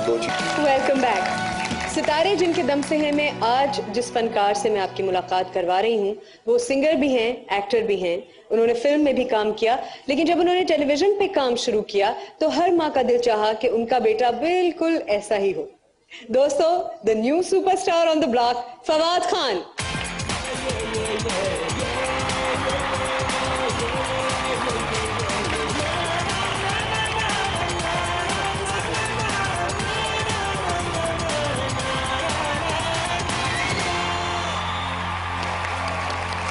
Welcome back. ستارے جن کے دم سے ہیں. میں آج جس فنکار سے میں آپ کی ملاقات کروا رہی ہوں وہ سنگر بھی ہیں, ایکٹر بھی ہیں. انہوں نے فلم میں بھی کام کیا, لیکن جب انہوں نے ٹیلی ویژن پہ کام شروع کیا تو ہر ماں کا دل چاہا کہ ان کا بیٹا بالکل ایسا ہی ہو. دوستو, the new super star on the block, Fawad Khan.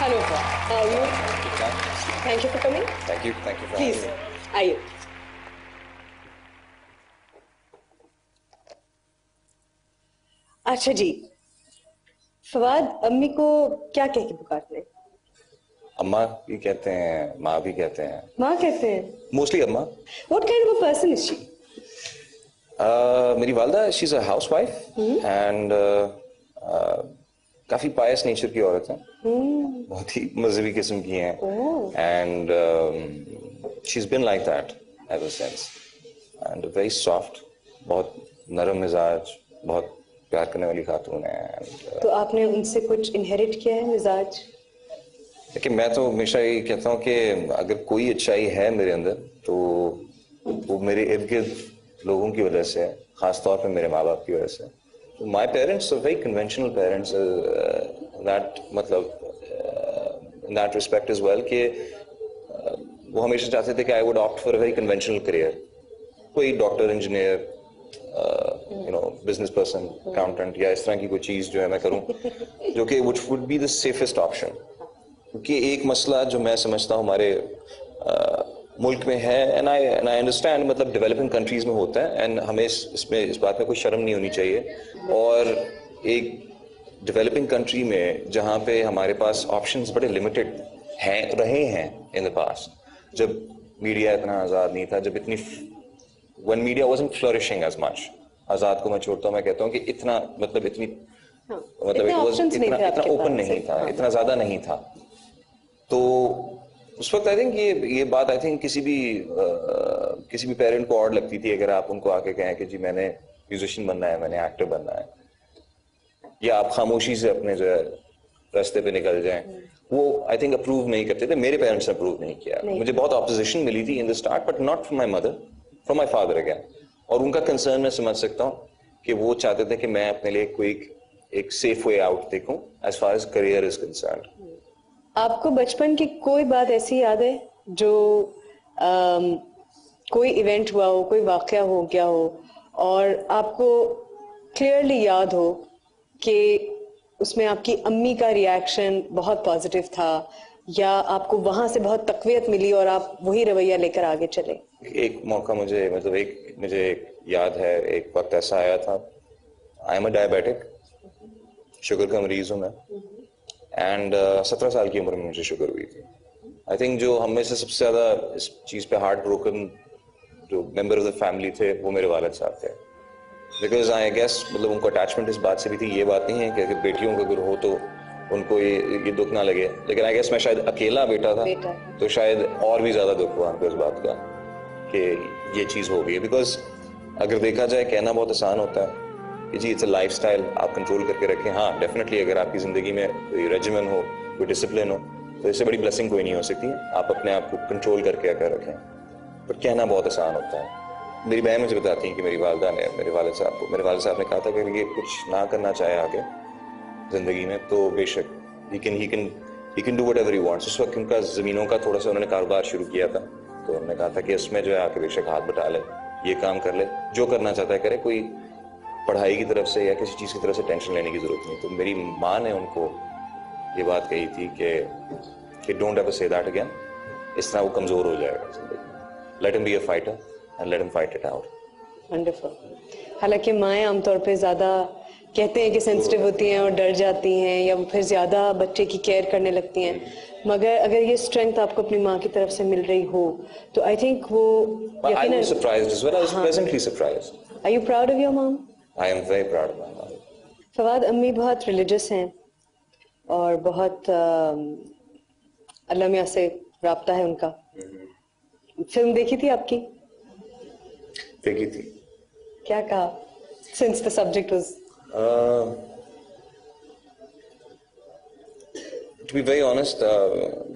Hello, how are you? Thank you for coming. Thank you for having Please, me. آئیے. اچھا جی, فواد امی کو کیا کہہ کے پکارتے ہیں؟ اماں بھی کہتے ہیں, ماں بھی کہتے ہیں. ماں کہتے ہیں موسٹلی اماں. What kind of a person is she? میری والدہ she is a housewife and کافی پائس نیچر کی عورت ہیں, بہت ہی مذہبی قسم کی ہیں, and she is been like that ever since, and very soft, بہت نرم مزاج, بہت پیار کرنے والی خاتون ہے. تو آپ نے ان سے کچھ انہیریٹ کیا ہے مزاج؟ لیکن میں تو ہمیشہ یہ کہتا ہوں کہ اگر کوئی اچھائی ہے میرے اندر تو وہ میرے ارد گرد لوگوں کی وجہ سے, خاص طور پہ میرے ماں باپ کی وجہ سے. My parents are very conventional parents, that مطلب in that respect as well کہ وہ ہمیشہ چاہتے تھے کہ I would opt for a very conventional career, کوئی doctor, engineer, business person, accountant, یا اس طرح کی کوئی چیز جو ہے میں کروں جو کہ which would be the safest option. کیونکہ ایک مسئلہ جو میں سمجھتا ہوں ہمارے ملک میں ہے, اینڈ آئی انڈرسٹینڈ, مطلب ڈیولپنگ کنٹریز میں ہوتا ہے, اینڈ ہمیں اس بات میں کوئی شرم نہیں ہونی چاہیے. اور ایک ڈیولپنگ کنٹری میں جہاں پہ ہمارے پاس آپشنز بڑے لمیٹڈ رہے ہیں ان دا پاسٹ, جب میڈیا اتنا آزاد نہیں تھا, جب اتنی when media wasn't flourishing as much, آزاد کو میں چھوڑتا ہوں, میں کہتا ہوں کہ اتنا مطلب اتنی اتنا اوپن نہیں تھا, اتنا زیادہ نہیں تھا. تو اس وقت آئی تھنک یہ بات آئی تھنک کسی بھی پیرنٹ کو اور لگتی تھی اگر آپ ان کو آ کے کہیں کہ جی میں نے میوزیشین بننا ہے, میں نے ایکٹر بننا ہے, یا آپ خاموشی سے اپنے جو ہے راستے پہ نکل جائیں. وہ آئی تھنک اپروو نہیں کرتے تھے, میرے پیرنٹس نے اپروو نہیں کیا. مجھے بہت اپوزیشن ملی تھی in the start, but not from my mother, from my father again. اور ان کا کنسرن میں سمجھ سکتا ہوں کہ وہ چاہتے تھے کہ میں اپنے لیے کوئی ایک سیف وے آؤٹ دیکھوں as far as career is concerned. آپ کو بچپن کی کوئی بات ایسی یاد ہے جو کوئی ایونٹ ہوا ہو, کوئی واقعہ ہو گیا ہو اور آپ کو کلیئرلی یاد ہو کہ اس میں آپ کی امی کا ریئیکشن بہت پازیٹیو تھا, یا آپ کو وہاں سے بہت تقویت ملی اور آپ وہی رویہ لے کر آگے چلے؟ ایک موقع مجھے یاد ہے, ایک وقت ایسا آیا تھا, I am a diabetic, sugar کا مریض ہوں میں, اینڈ 17 سال کی عمر میں مجھے شوگر ہوئی تھی. آئی تھنک جو ہم میں سے سب سے زیادہ اس چیز پہ ہارٹ بروکن جو ممبر آف دا فیملی تھے وہ میرے والد صاحب تھے, بیکاز آئی گیس مطلب ان کو اٹیچمنٹ اس بات سے بھی تھی. یہ بات نہیں ہے کہ اگر بیٹیوں کا اگر ہو تو ان کو یہ دکھ نہ لگے, لیکن آئی گیس میں شاید اکیلا بیٹا تھا تو شاید اور بھی زیادہ دکھ ہوا ان کو اس بات کا کہ یہ چیز ہو گئی. بیکاز اگر دیکھا جائے کہنا بہت آسان ہوتا ہے کہ جی اٹس اے لائف اسٹائل, آپ کنٹرول کر کے رکھیں. ہاں ڈیفینیٹلی اگر آپ کی زندگی میں کوئی ریجیمن ہو, کوئی ڈسپلن ہو, تو اس سے بڑی بلیسنگ کوئی نہیں ہو سکتی. آپ اپنے آپ کو کنٹرول کر کے رکھیں, پر کہنا بہت آسان ہوتا ہے. میری بہن مجھے بتاتی ہیں کہ میری والدہ نے میرے والد صاحب نے کہا تھا کہ اگر یہ کچھ نہ کرنا چاہے آگے زندگی میں تو بے شک he can do whatever he wants. اس وقت ان کا زمینوں کا تھوڑا سا انہوں نے کاروبار شروع کیا تھا, تو انہوں نے کہا تھا کہ اس میں جو ہے آ کے بے شک ہاتھ بٹا لے, یہ کام کر لے, جو کرنا چاہتا ہے کرے, کوئی پڑھائی کی طرف سے یا کسی چیز کی طرف سے ٹینشن لینے کی ضرورت نہیں. تو میری ماں نے ان کو یہ بات کہی تھی کہ ڈونٹ ایور سے دیٹ اگین, اس طرح وہ کمزور ہو جائے گا زندگی میں. Let him be a fighter and let him fight it out. Wonderful. حالانکہ مائیں عام طور پہ زیادہ کہتے ہیں کہ سینسٹیو ہوتی ہیں اور ڈر جاتی ہیں, یا پھر زیادہ بچے کی کیئر کرنے لگتی ہیں, مگر اگر یہ اسٹرینتھ آپ کو اپنی ماں کی طرف سے مل رہی ہو تو آئی تھنک وہ I was surprised as well. I was pleasantly surprised. Are you proud of your mom? I am very proud of my mom. Fawad امی بہت ریلیجس ہیں اور بہت اللہ میاں سے رابطہ ہے ان کا. فلم دیکھی تھی آپ کی؟ دیکھی تھی. کیا کہا؟ since the subject was? To be very honest,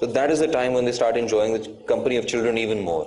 So that is the time when they start enjoying the company of children even more.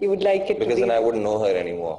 You would like it because then I wouldn't know her anymore.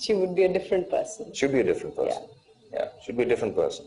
She would be a different person. Should be a different person. Yeah, should be a different person.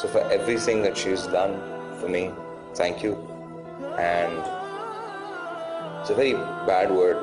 so for everything that she's done for me, thank you. And it's a very bad word.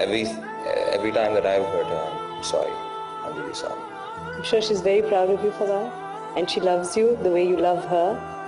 every time that I've heard her, I'm sorry. I'm really sorry. I'm sure she's very proud of you for that, and she loves you the way you love her.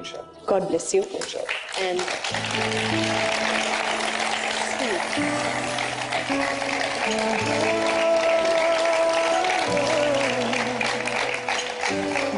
Inshallah. God bless you. Inshallah. And